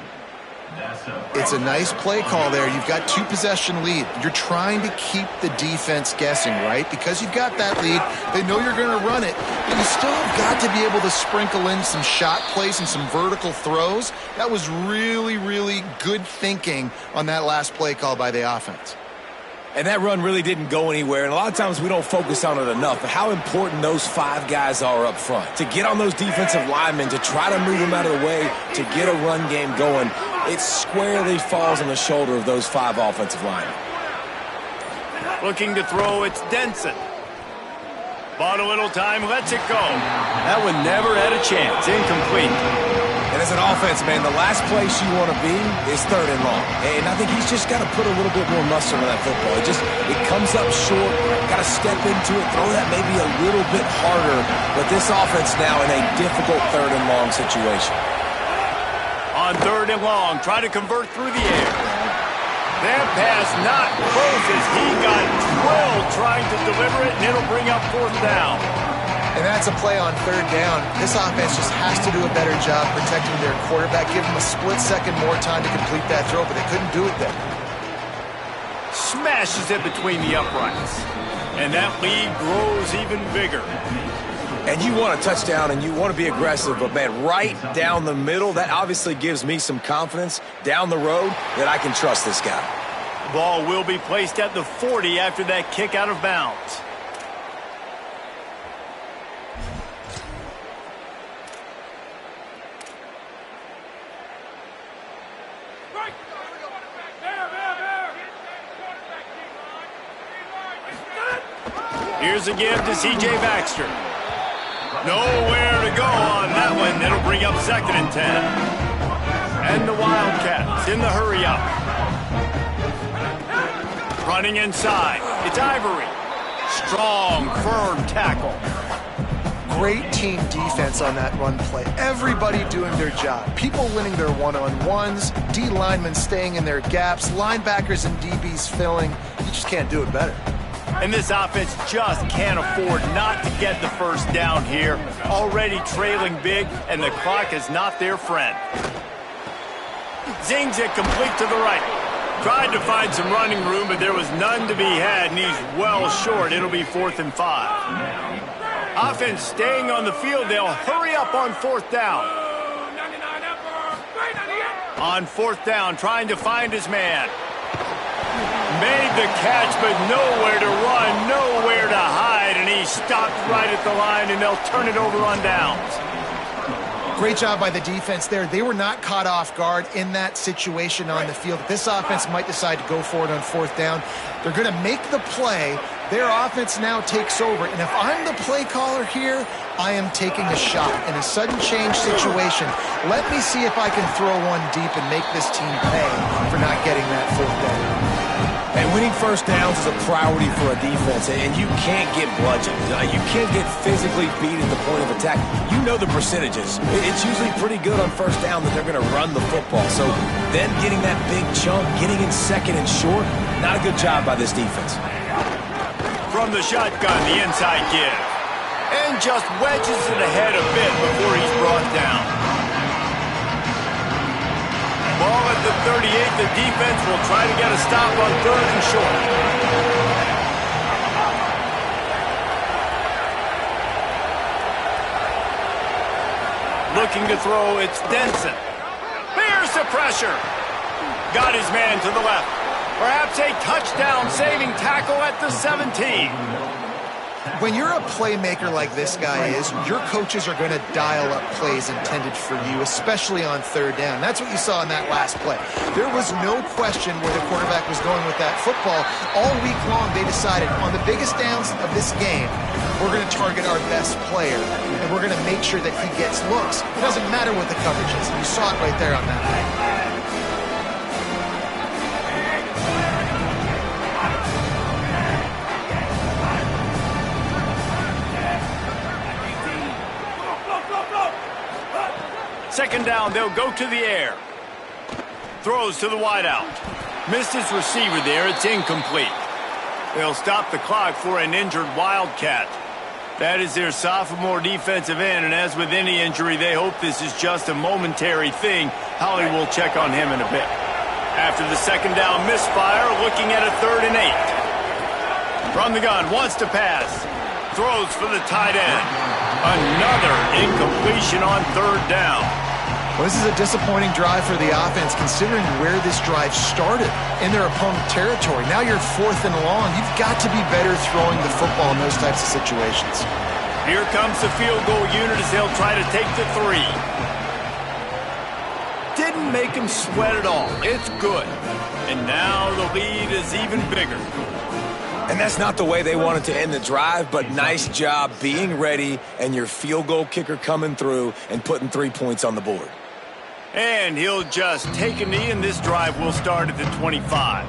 It's a nice play call there. You've got 2-possession lead. You're trying to keep the defense guessing, right? Because you've got that lead, they know you're going to run it, but you still have got to be able to sprinkle in some shot plays and some vertical throws. That was really, really good thinking on that last play call by the offense. And that run really didn't go anywhere, and a lot of times we don't focus on it enough, but how important those 5 guys are up front. To get on those defensive linemen, to try to move them out of the way, to get a run game going, it squarely falls on the shoulder of those 5 offensive linemen. Looking to throw, it's Denson. Bought a little time, lets it go. That one never had a chance. Incomplete. And as an offense, man, the last place you want to be is 3rd and long. And I think he's just got to put a little bit more mustard on that football. It comes up short, got to step into it, throw that maybe a little bit harder. But this offense now in a difficult 3rd and long situation. On 3rd and long, try to convert through the air. That pass not close as he got drilled trying to deliver it, and it'll bring up 4th down. And that's a play on 3rd down. This offense just has to do a better job protecting their quarterback. Give them a split second more time to complete that throw, but they couldn't do it there. Smashes it between the uprights. And that lead grows even bigger. And you want a touchdown and you want to be aggressive, but, man, right down the middle, that obviously gives me some confidence down the road that I can trust this guy. The ball will be placed at the 40 after that kick out of bounds. Here's a give to C.J. Baxter. Nowhere to go on that one. It'll bring up 2nd and 10. And the Wildcats in the hurry up. Running inside. It's Ivory. Strong, firm tackle. Great team defense on that run play. Everybody doing their job. People winning their one-on-ones, D linemen staying in their gaps, linebackers and DBs filling. You just can't do it better. And this offense just can't afford not to get the 1st down here. Already trailing big, and the clock is not their friend. Zings it complete to the right. Tried to find some running room, but there was none to be had, and he's well short. It'll be 4th and 5. Offense staying on the field. They'll hurry up on 4th down. On 4th down, trying to find his man. Made the catch, but nowhere to run, nowhere to hide, and he stopped right at the line, and they'll turn it over on downs. Great job by the defense there. They were not caught off guard in that situation on the field. This offense might decide to go for it on 4th down. They're going to make the play. Their offense now takes over, and if I'm the play caller here, I am taking a shot in a sudden change situation. Let me see if I can throw one deep and make this team pay for not getting that 4th down. And winning 1st downs is a priority for a defense, and you can't get bludgeoned. You can't get physically beat at the point of attack. You know the percentages. It's usually pretty good on 1st down that they're going to run the football. So then getting that big chunk, getting in 2nd and short, not a good job by this defense. From the shotgun, the inside give. And just wedges it ahead a bit before he's brought down. Ball at the 38. The defense will try to get a stop on 3rd and short. Looking to throw, it's Denson. Here's the pressure. Got his man to the left. Perhaps a touchdown-saving tackle at the 17. When you're a playmaker like this guy is, your coaches are going to dial up plays intended for you, especially on third down. That's what you saw in that last play. There was no question where the quarterback was going with that football. All week long, they decided on the biggest downs of this game, we're going to target our best player, and we're going to make sure that he gets looks. It doesn't matter what the coverage is. You saw it right there on that play. Second down, they'll go to the air. Throws to the wideout. Missed his receiver there. It's incomplete. They'll stop the clock for an injured Wildcat. That is their sophomore defensive end, and as with any injury, they hope this is just a momentary thing. Holly will check on him in a bit. After the second down misfire, looking at a 3rd and 8. From the gun, wants to pass. Throws for the tight end. Another incompletion on 3rd down. Well, this is a disappointing drive for the offense, considering where this drive started, in their opponent territory. Now you're 4th and long. You've got to be better throwing the football in those types of situations. Here comes the field goal unit as they'll try to take the 3. Didn't make him sweat at all. It's good. And now the lead is even bigger. And that's not the way they wanted to end the drive, but nice job being ready and your field goal kicker coming through and putting 3 points on the board. And he'll just take a knee, and this drive will start at the 25.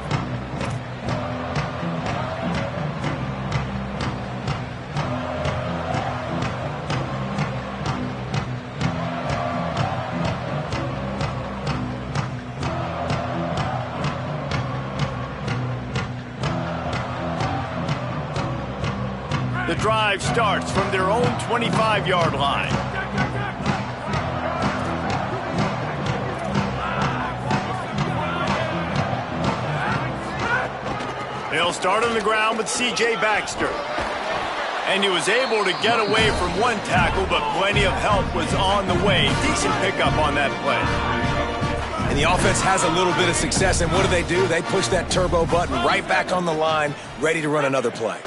The drive starts from their own 25-yard line. They'll start on the ground with C.J. Baxter. And he was able to get away from one tackle, but plenty of help was on the way. Decent pickup on that play. And the offense has a little bit of success, and what do? They push that turbo button right back on the line, ready to run another play.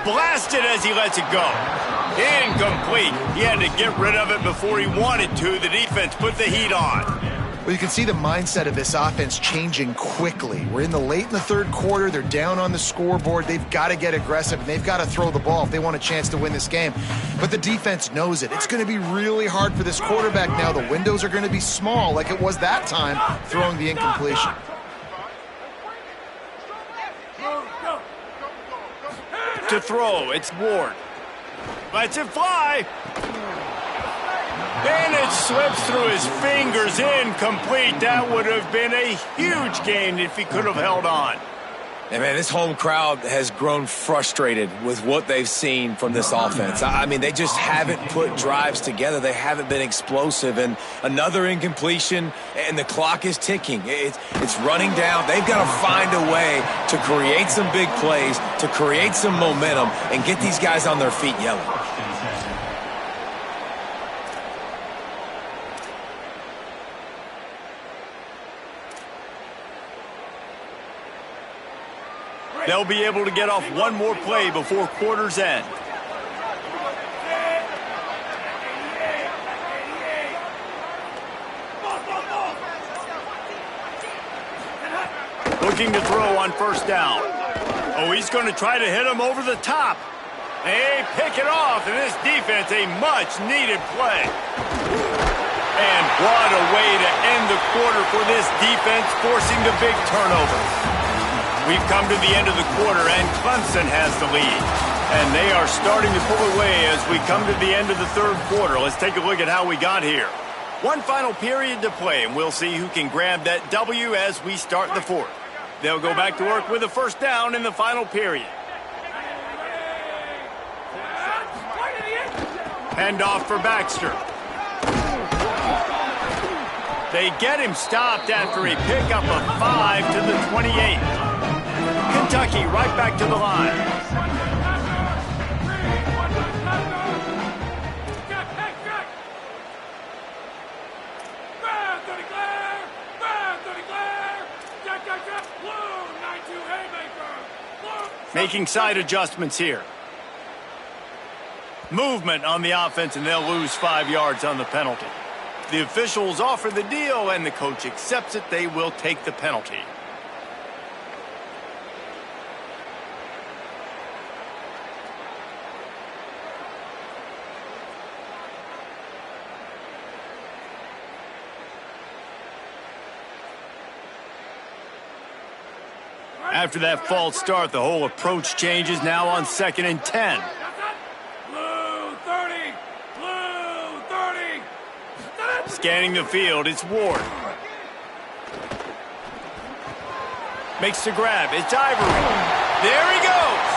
Blasted as he lets it go. Incomplete. He had to get rid of it before he wanted to. The defense put the heat on. Well, you can see the mindset of this offense changing quickly. We're in the 3rd quarter. They're down on the scoreboard. They've got to get aggressive, and they've got to throw the ball if they want a chance to win this game. But the defense knows it. It's going to be really hard for this quarterback now. The windows are going to be small like it was that time throwing the incompletion. To throw, it's Ward. Lets it fly. And it slips through his fingers, incomplete. That would have been a huge gain if he could have held on. And man, this home crowd has grown frustrated with what they've seen from this offense. I mean, they just haven't put drives together. They haven't been explosive. And another incompletion, and the clock is ticking. It's running down. They've got to find a way to create some big plays, to create some momentum, and get these guys on their feet yelling. They'll be able to get off one more play before quarter's end. Looking to throw on 1st down. Oh, he's going to try to hit him over the top. They pick it off, and this defense, a much-needed play. And what a way to end the quarter for this defense, forcing the big turnover. We've come to the end of the quarter, and Clemson has the lead. And they are starting to pull away as we come to the end of the 3rd quarter. Let's take a look at how we got here. One final period to play, and we'll see who can grab that W as we start the 4th. They'll go back to work with a 1st down in the final period. Handoff for Baxter. They get him stopped after a pickup of 5 to the 28. Kentucky right back to the line. Making side adjustments here. Movement on the offense, and they'll lose 5 yards on the penalty. The officials offer the deal, and the coach accepts it. They will take the penalty. After that false start, the whole approach changes now on 2nd and 10. Blue 30! Blue 30! Scanning the field, it's Ward. Makes the grab, it's Ivory. There he goes!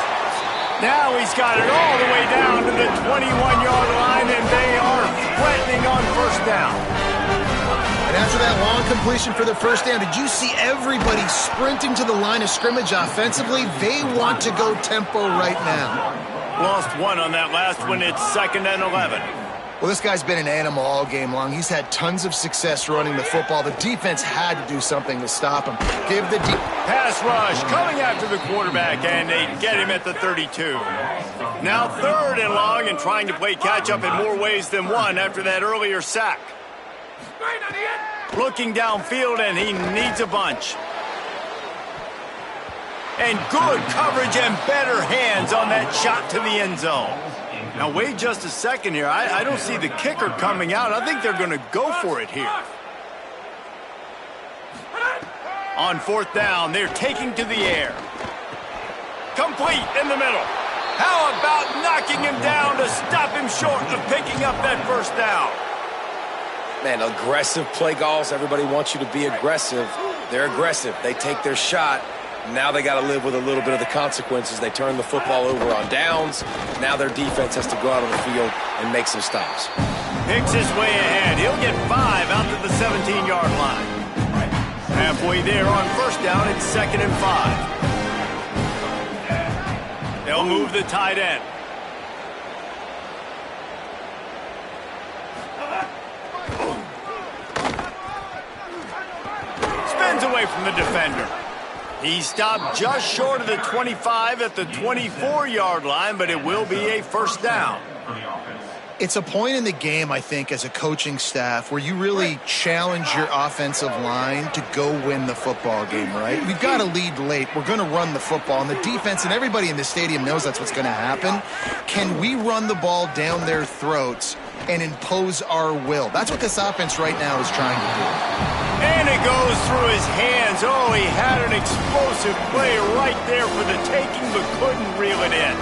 Now he's got it all the way down to the 21-yard line, and they are threatening on first down. And after that long completion for the first down, did you see everybody sprinting to the line of scrimmage offensively? They want to go tempo right now. Lost one on that last one. It's 2nd and 11. Well, this guy's been an animal all game long. He's had tons of success running the football. The defense had to do something to stop him. Give the pass rush coming after the quarterback, and they get him at the 32. Now 3rd and long, and trying to play catch-up in more ways than one after that earlier sack. Looking downfield, and he needs a bunch. And good coverage and better hands on that shot to the end zone. Now, wait just a second here. I don't see the kicker coming out. I think they're going to go for it here. On 4th down, they're taking to the air. Complete in the middle. How about knocking him down to stop him short of picking up that first down? Man, aggressive play calls. Everybody wants you to be aggressive. They're aggressive. They take their shot. Now they got to live with a little bit of the consequences. They turn the football over on downs. Now their defense has to go out on the field and make some stops. Picks his way ahead. He'll get 5 out to the 17-yard line. Halfway there on first down, it's 2nd and 5. They'll move the tight end. Spins away from the defender. He stopped just short of the 25 at the 24-yard line, but it will be a first down. It's a point in the game, I think, as a coaching staff where you really challenge your offensive line to go win the football game, right? We've got to lead late. We're going to run the football, and the defense and everybody in the stadium knows that's what's going to happen. Can we run the ball down their throats and impose our will? That's what this offense right now is trying to do. And it goes through his hands. Oh, he had an explosive play right there for the taking, but couldn't reel it in.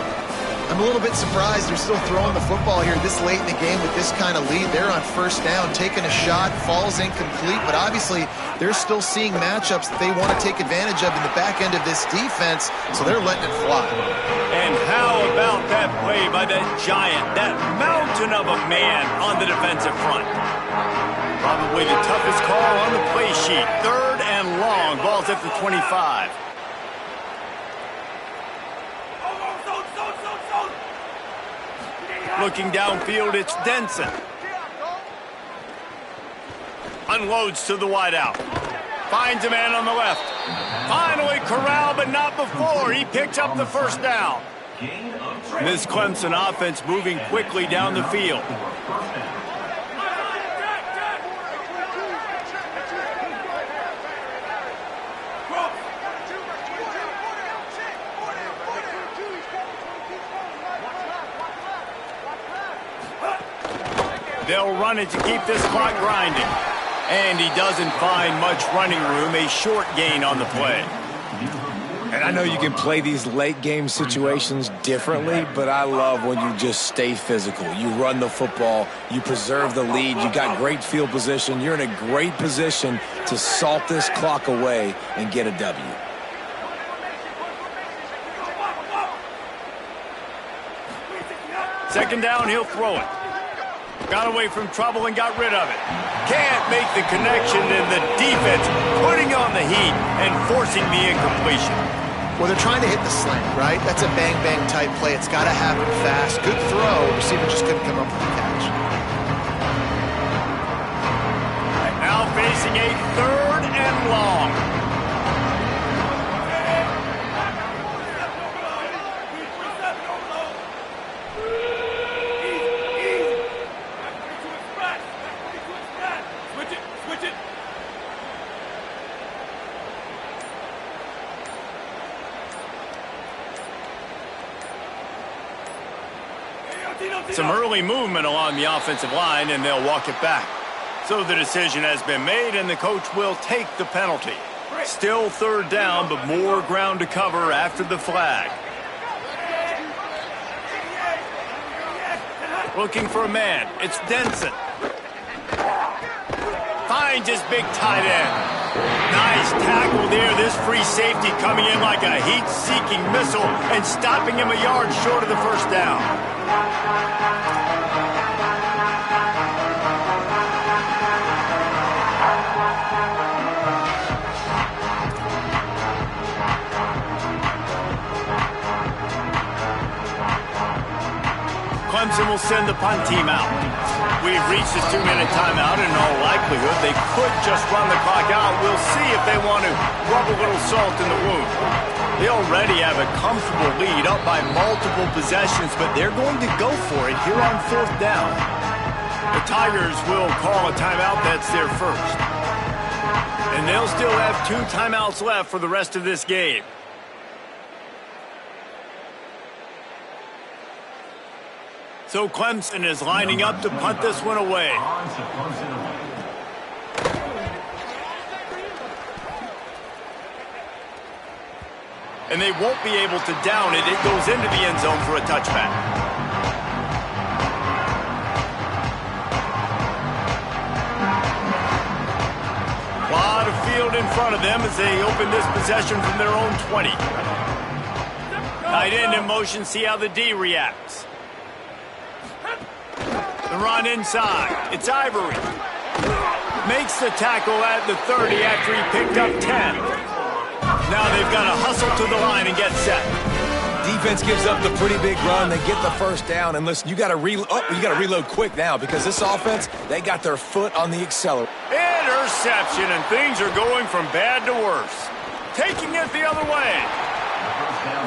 I'm a little bit surprised they're still throwing the football here this late in the game with this kind of lead. They're on first down, taking a shot, falls incomplete, but obviously they're still seeing matchups that they want to take advantage of in the back end of this defense, so they're letting it fly. And how about that play by that giant, that mountain of a man on the defensive front? Probably the toughest call on the play sheet. 3rd and long, ball's at the 25. Looking downfield, it's Denson. Unloads to the wideout. Finds a man on the left. Finally corralled, but not before. He picks up the first down. This Clemson offense moving quickly down the field. They'll run it to keep this clock grinding. And he doesn't find much running room, a short gain on the play. And I know you can play these late game situations differently, but I love when you just stay physical. You run the football, you preserve the lead, you got great field position, you're in a great position to salt this clock away and get a W. Second down, he'll throw it. Got away from trouble and got rid of it. Can't make the connection, and the defense putting on the heat and forcing the incompletion. Well, they're trying to hit the slant, right? That's a bang-bang type play. It's got to happen fast. Good throw. Receiver just couldn't come up with the catch. And now facing a 3rd and long. Some early movement along the offensive line, and they'll walk it back. So the decision has been made, and the coach will take the penalty. Still third down, but more ground to cover after the flag. Looking for a man. It's Denson. Finds his big tight end. Nice tackle there. This free safety coming in like a heat-seeking missile and stopping him a yard short of the first down. Clemson will send the punt team out. We've reached this 2-minute timeout, and in all likelihood, they could just run the clock out. We'll see if they want to rub a little salt in the wound. They already have a comfortable lead up by multiple possessions, but they're going to go for it here on fourth down. The Tigers will call a timeout. That's their first. And they'll still have 2 timeouts left for the rest of this game. So Clemson is lining up to punt this one away. And they won't be able to down it. It goes into the end zone for a touchback. A lot of field in front of them as they open this possession from their own 20. Tight end in motion, see how the D reacts. The run inside. It's Ivory. Makes the tackle at the 30 after he picked up 10. Now they've got to hustle to the line and get set. Defense gives up the pretty big run. They get the first down. And listen, you got to reload quick now because this offense, they got their foot on the accelerator. Interception, and things are going from bad to worse. Taking it the other way.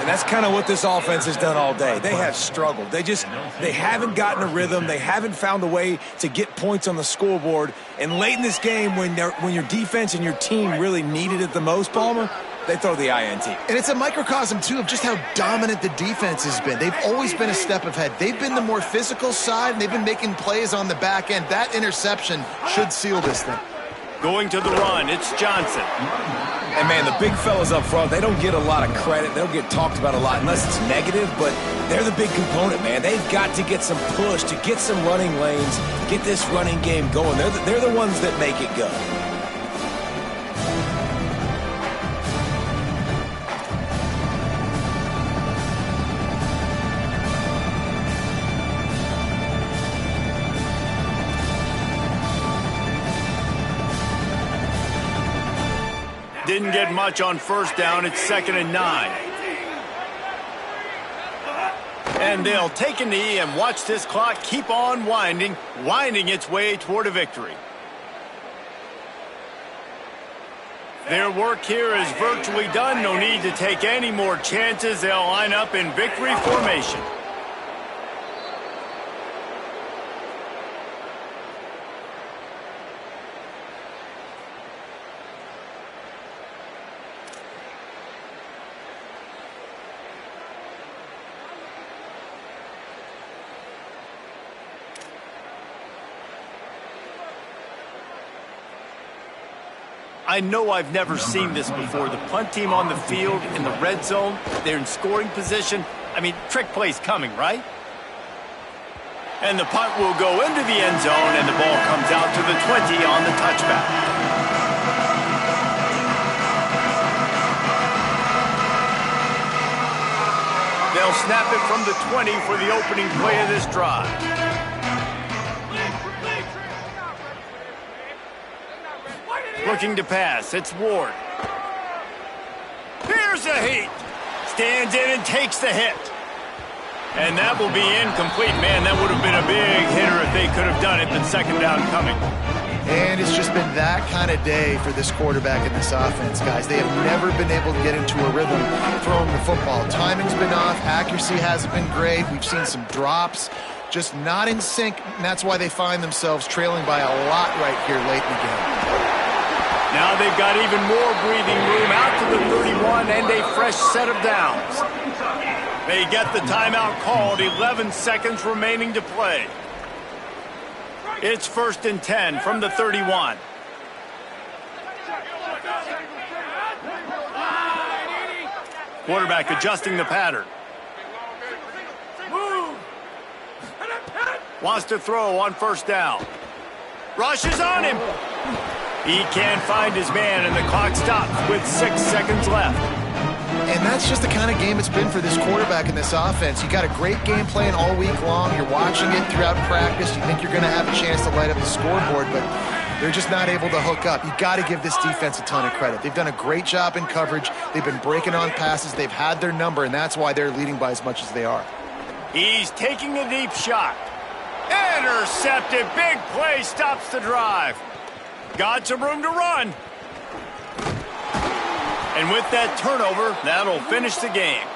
And that's kind of what this offense has done all day. They have struggled. They haven't gotten a rhythm. They haven't found a way to get points on the scoreboard. And late in this game, when your defense and your team really needed it the most, Palmer, they throw the INT. And it's a microcosm, too, of just how dominant the defense has been. They've always been a step ahead. They've been the more physical side, and they've been making plays on the back end. That interception should seal this thing. Going to the run, it's Johnson. And, man, the big fellas up front, they don't get a lot of credit. They don't get talked about a lot unless it's negative, but they're the big component, man. They've got to get some push, to get some running lanes, get this running game going. They're the ones that make it go. Didn't get much on first down. It's 2nd and 9. And they'll take a knee and watch this clock keep on winding its way toward a victory. Their work here is virtually done. No need to take any more chances. They'll line up in victory formation. I know I've never seen this before. The punt team on the field in the red zone. They're in scoring position. I mean, trick play's coming, right? And the punt will go into the end zone, and the ball comes out to the 20 on the touchback. They'll snap it from the 20 for the opening play of this drive. Looking to pass. It's Ward. Here's a heat. Stands in and takes the hit. And that will be incomplete. Man, that would have been a big hitter if they could have done it, but 2nd down coming. And it's just been that kind of day for this quarterback in this offense, guys. They have never been able to get into a rhythm throwing the football. Timing's been off. Accuracy hasn't been great. We've seen some drops. Just not in sync, and that's why they find themselves trailing by a lot right here late in the game. Now they've got even more breathing room out to the 31 and a fresh set of downs. They get the timeout called, 11 seconds remaining to play. It's 1st and 10 from the 31. Quarterback adjusting the pattern. Wants to throw on 1st down. Rushes on him. He can't find his man, and the clock stops with 6 seconds left. And that's just the kind of game it's been for this quarterback in this offense. You got a great game plan all week long. You're watching it throughout practice. You think you're going to have a chance to light up the scoreboard, but they're just not able to hook up. You got to give this defense a ton of credit. They've done a great job in coverage. They've been breaking on passes. They've had their number, and that's why they're leading by as much as they are. He's taking a deep shot. Intercepted. Big play stops the drive. Got some room to run. And with that turnover, that'll finish the game.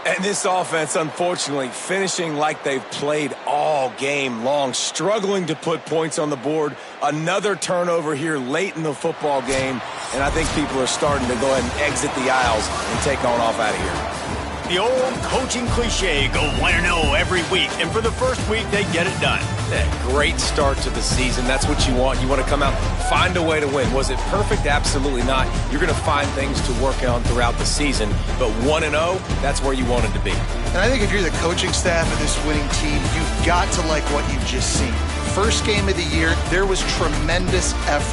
And this offense, unfortunately, finishing like they've played all game long, struggling to put points on the board. Another turnover here late in the football game, and I think people are starting to go ahead and exit the aisles and take on off out of here. The old coaching cliche, go 1-0 every week, and for the first week, they get it done. That great start to the season. That's what you want. You want to come out, find a way to win. Was it perfect? Absolutely not. You're going to find things to work on throughout the season, but 1-0, that's where you wanted to be. And I think if you're the coaching staff of this winning team, you've got to like what you've just seen. First game of the year, there was tremendous effort.